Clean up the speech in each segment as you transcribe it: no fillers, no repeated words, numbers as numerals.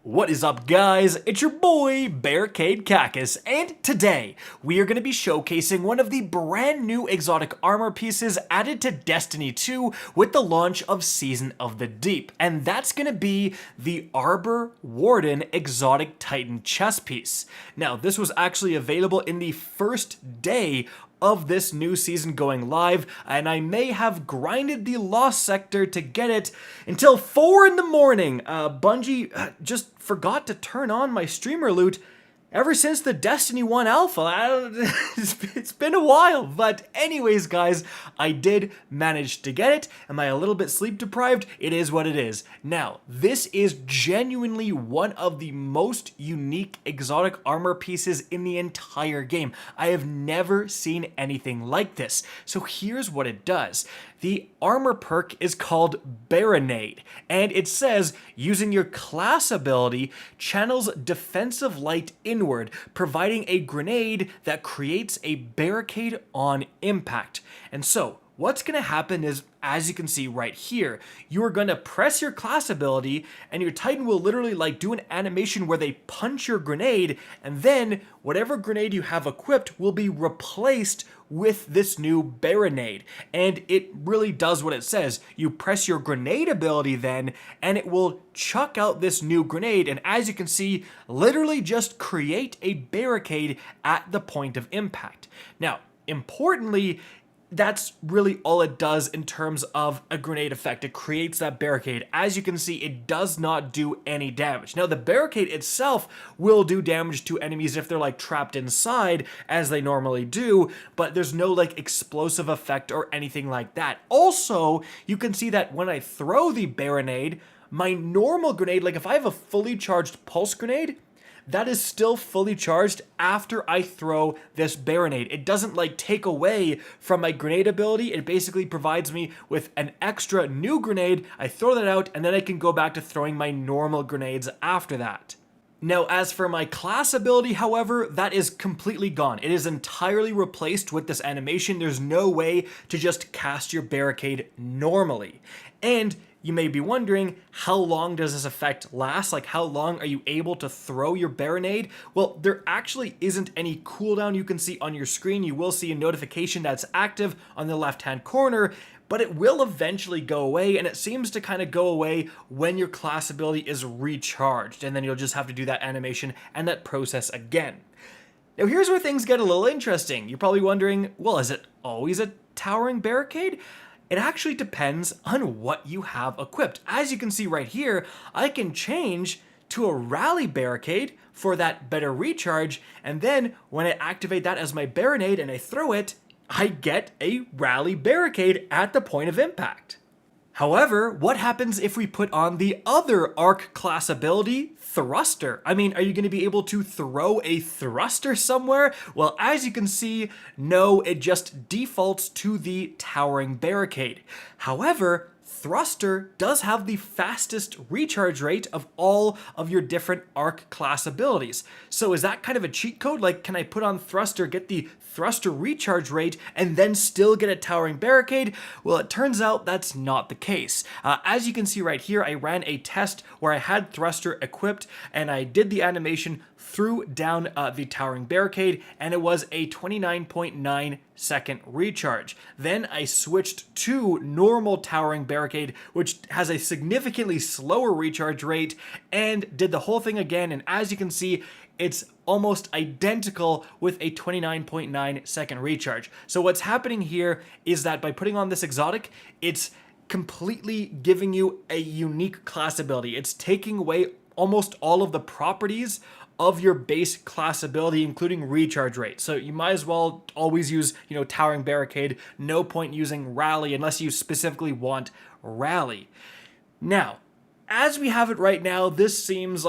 What is up, guys? It's your boy, Barricade Cactus, and today we are going to be showcasing one of the brand new exotic armor pieces added to Destiny 2 with the launch of Season of the Deep, and that's going to be the Arbor Warden Exotic Titan Chest piece. Now, this was actually available in the first day of this new season going live, and I may have grinded the Lost Sector to get it until 4 in the morning. Bungie just forgot to turn on my streamer loot ever since the Destiny 1 alpha. It's been a while, but anyways, guys, I did manage to get it. Am I a little bit sleep deprived? It is what it is. Now, this is genuinely one of the most unique exotic armor pieces in the entire game. I have never seen anything like this. So here's what it does. The armor perk is called Barricade, and it says, using your class ability, channels defensive light inward, providing a grenade that creates a barricade on impact. And so, what's going to happen is, as you can see right here, you are going to press your class ability and your Titan will literally do an animation where they punch your grenade, and then whatever grenade you have equipped will be replaced with this new Barricade. And it really does what it says. You press your grenade ability then, and it will chuck out this new grenade, and as you can see, literally just create a barricade at the point of impact. Now, importantly, that's really all it does in terms of a grenade effect. It creates that barricade. As you can see, it does not do any damage. Now, the barricade itself will do damage to enemies if they're trapped inside, as they normally do, but there's no explosive effect or anything like that. Also, you can see that when I throw the barricade, my normal grenade, if I have a fully charged pulse grenade, that is still fully charged after I throw this Barricade. It doesn't take away from my grenade ability. It basically provides me with an extra new grenade. I throw that out, and then I can go back to throwing my normal grenades after that. Now, as for my class ability, however, that is completely gone. It is entirely replaced with this animation. There's no way to just cast your Barricade normally. And you may be wondering, how long does this effect last? How long are you able to throw your Barricade? Well, there actually isn't any cooldown you can see on your screen. You will see a notification that's active on the left-hand corner, but it will eventually go away, and it seems to kind of go away when your class ability is recharged, and then you'll just have to do that animation and that process again. Now, here's where things get a little interesting. You're probably wondering, well, is it always a towering Barricade? It actually depends on what you have equipped. As you can see right here, I can change to a rally Barricade for that better recharge, and then when I activate that as my Barricade and I throw it, I get a rally Barricade at the point of impact. However, what happens if we put on the other arc class ability, Thruster? I mean, are you going to be able to throw a thruster somewhere? Well, as you can see, no, it just defaults to the towering Barricade. However, Thruster does have the fastest recharge rate of all of your different arc class abilities. So is that kind of a cheat code? Can I put on Thruster, get the Thruster recharge rate, and then still get a towering Barricade? Well, it turns out that's not the case. As you can see right here, I ran a test where I had Thruster equipped, and I did the animation, threw down the towering Barricade, and it was a 29.9 second recharge. Then I switched to normal towering Barricade, which has a significantly slower recharge rate, and did the whole thing again, and as you can see, it's almost identical with a 29.9 second recharge. So what's happening here is that by putting on this exotic, it's completely giving you a unique class ability. It's taking away almost all of the properties of your base class ability, including recharge rate. So you might as well always use, towering Barricade. No point using rally unless you specifically want rally. Now, as we have it right now, this seems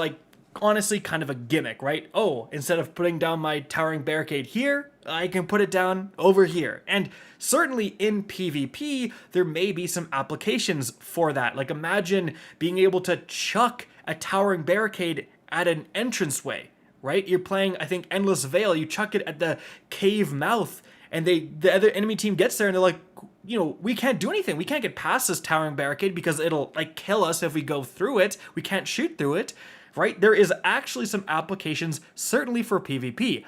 honestly kind of a gimmick, right? Oh, instead of putting down my towering Barricade here, I can put it down over here. And certainly in PvP, there may be some applications for that. Imagine being able to chuck a towering Barricade at an entranceway, right? You're playing, I think, Endless Veil, you chuck it at the cave mouth, and the other enemy team gets there, and they're like, we can't do anything. We can't get past this towering Barricade because it'll, kill us if we go through it. We can't shoot through it. right? There is actually some applications, certainly for PvP.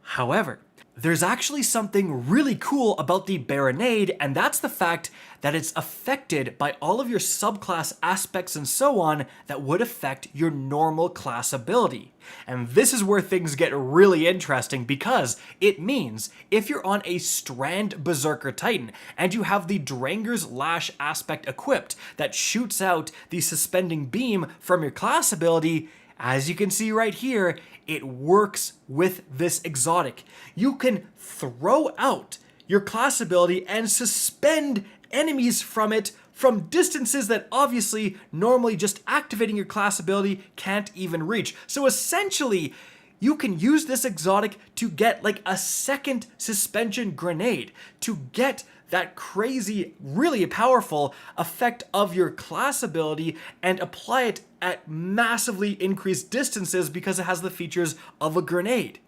However, there's actually something really cool about the Barricade, and that's the fact that it's affected by all of your subclass aspects and so on that would affect your normal class ability. And this is where things get really interesting, because it means if you're on a Strand Berserker Titan and you have the Dranger's Lash aspect equipped that shoots out the suspending beam from your class ability, as you can see right here, it works with this exotic. You can throw out your class ability and suspend enemies from it from distances that obviously normally just activating your class ability can't even reach. So essentially, you can use this exotic to get like a second suspension grenade to get that crazy, really powerful effect of your class ability and apply it at massively increased distances because it has the features of a grenade.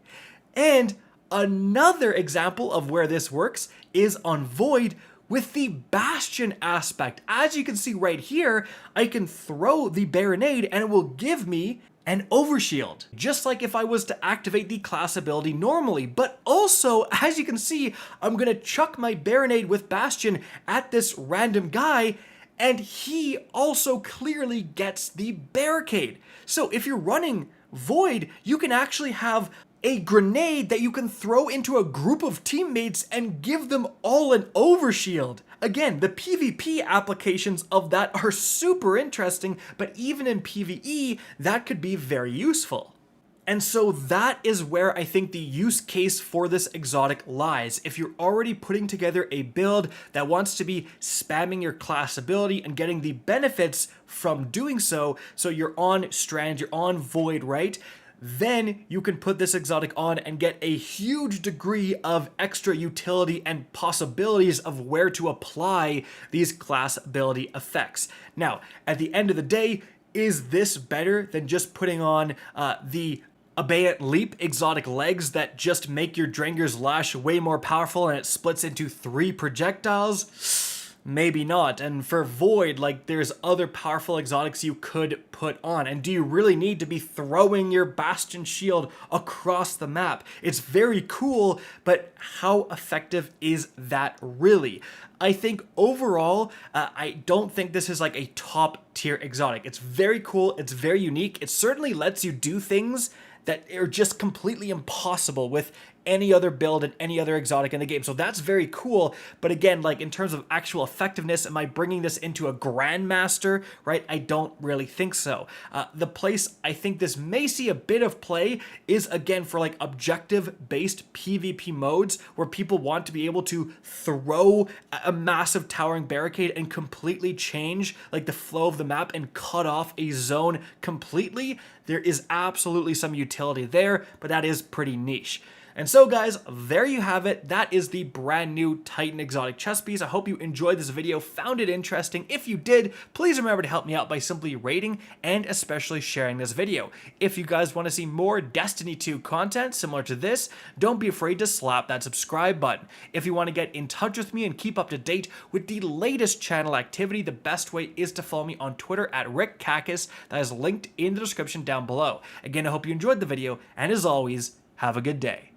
And another example of where this works is on Void with the Bastion aspect. As you can see right here, I can throw the Barricade and it will give me an overshield, just like if I was to activate the class ability normally. But also, as you can see, I'm gonna chuck my Barricade with Bastion at this random guy, and he also clearly gets the Barricade. So if you're running Void, you can actually have a grenade that you can throw into a group of teammates and give them all an overshield. Again, the PvP applications of that are super interesting, but even in PvE, that could be very useful. And so that is where I think the use case for this exotic lies. If you're already putting together a build that wants to be spamming your class ability and getting the benefits from doing so, so you're on Strand, you're on Void, right? Then you can put this exotic on and get a huge degree of extra utility and possibilities of where to apply these class ability effects. Now, at the end of the day, is this better than just putting on the Abeyant Leap exotic legs that just make your Dranger's Lash way more powerful and it splits into 3 projectiles? Maybe not. And for Void, like, there's other powerful exotics you could put on. And do you really need to be throwing your Bastion shield across the map? It's very cool, but how effective is that really? I think overall, I don't think this is like a top tier exotic. It's very cool, it's very unique. It certainly lets you do things that are just completely impossible with any other build and any other exotic in the game. So that's very cool. But again, like in terms of actual effectiveness, am I bringing this into a Grandmaster, right? I don't really think so. The place I think this may see a bit of play is again for like objective-based PvP modes where people want to be able to throw a massive towering barricade and completely change like the flow of the map and cut off a zone completely. There is absolutely some utility there, but that is pretty niche. And so guys, there you have it. That is the brand new Titan Exotic chess piece. I hope you enjoyed this video, found it interesting. If you did, please remember to help me out by simply rating and especially sharing this video. If you guys want to see more Destiny 2 content similar to this, don't be afraid to slap that subscribe button. If you want to get in touch with me and keep up to date with the latest channel activity, the best way is to follow me on Twitter at RickCacus. That is linked in the description down below. Again, I hope you enjoyed the video, and as always, have a good day.